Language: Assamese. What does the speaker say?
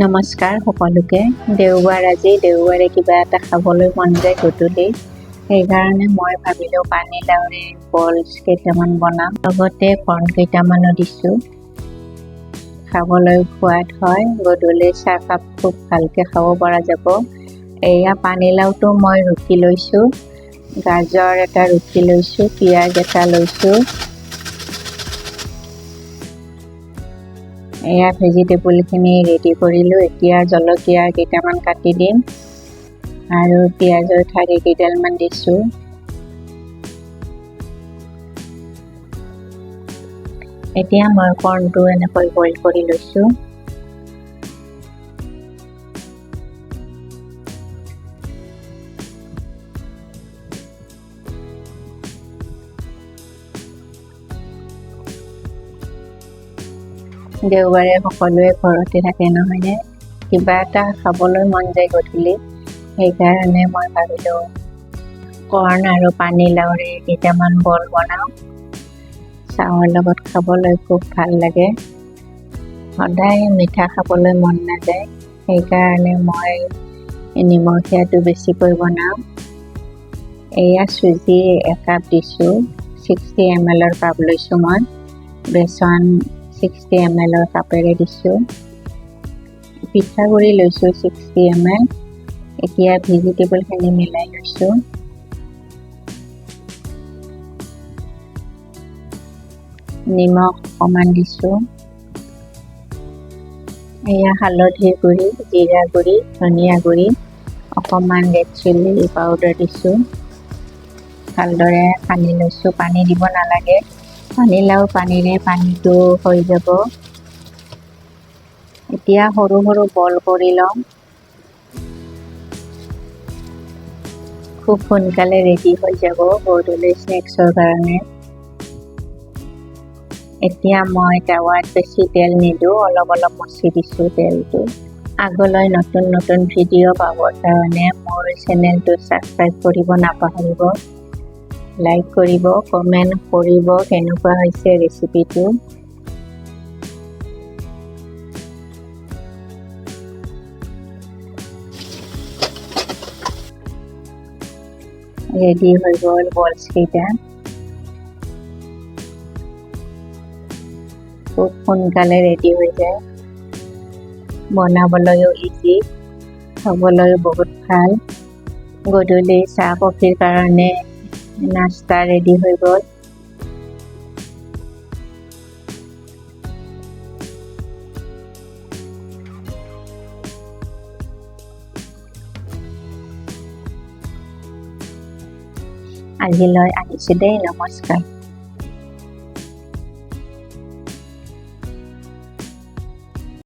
নমস্কাৰ সকলোকে। দেওবাৰ আজি দেওবাৰে কিবা এটা খাবলৈ মন যায় গধূলি, সেইকাৰণে মই ভাবিলোঁ পানীলাওৰে বলছ কেইটামান বনাম, লগতে কৰ্ণ কেইটামানো দিছোঁ। খাবলৈ সোৱাদ হয়, গধূলি চাহকাপ খুব ভালকৈ খাব পৰা যাব। এয়া পানীলাওটো মই ৰুকি লৈছোঁ, গাজৰ এটা ৰুকি লৈছোঁ, পিঁয়াজ এটা লৈছোঁ। এয়া ভেজিটেবলখিনি ৰেডি কৰিলোঁ। এতিয়া জলকীয়া কেইটামান কাটি দিম আৰু পিঁয়াজৰ ঠাৰি কেইডালমান দিছোঁ। এতিয়া মই কৰ্ণটো এনেকৈ বইল কৰি লৈছোঁ। দেওবাৰে সকলোৱে ঘৰতে থাকে নহয়নে? কিবা এটা খাবলৈ মন যায় গধূলি, সেইকাৰণে মই ভাবিলোঁ কৰ্ণ আৰু পানীলাওৰে কেইটামান বল বনাওঁ। চাহৰ লগত খাবলৈ খুব ভাল লাগে। সদায় মিঠা খাবলৈ মন নাযায়, সেইকাৰণে মই নিমখীয়াটো বেছিকৈ বনাওঁ। এয়া চুজি একাপ দিছোঁ, 60 ml কাপ লৈছোঁ মই। বেচন 60 ml কাপেৰে দিছোঁ। পিঠাগুড়ি লৈছোঁ 60 ml। এতিয়া ভেজিটেবলখিনি মিলাই লৈছোঁ। নিমখ অকণমান দিছোঁ। এয়া হালধিৰ গুড়ি, জিৰা গুড়ি, ধনিয়া গুড়ি, অকণমান ৰেড চিলি পাউডাৰ দিছোঁ। ভালদৰে সানি লৈছোঁ। পানী দিব নালাগে, পানীলাও পানীৰে পানীটো হৈ যাব। এতিয়া সৰু সৰু বল কৰি লওঁ। খুব সোনকালে ৰেডি হৈ যাব গধূলি স্নেক্সৰ কাৰণে। এতিয়া মই টাৱাত বেছি তেল নিদিওঁ, অলপ অলপ মচি দিছোঁ তেলটো। আগলৈ নতুন নতুন ভিডিঅ' পাবৰ কাৰণে মোৰ চেনেলটো ছাবস্ক্ৰাইব কৰিব নাপাহৰিব। লাইক কৰিব, কমেণ্ট কৰিব কেনেকুৱা হৈছে ৰেচিপিটো। ৰেডি হৈ গ'ল বলছ কেইটা। খুব সোনকালে ৰেডি হৈ যায়, বনাবলৈও ইজি, খাবলৈও বহুত ভাল। গধূলি চাহ কফিৰ কাৰণে নাস্তা ৰেডি হৈ গ'ল। আজিলৈ আহিছোঁ দেই, নমস্কাৰ।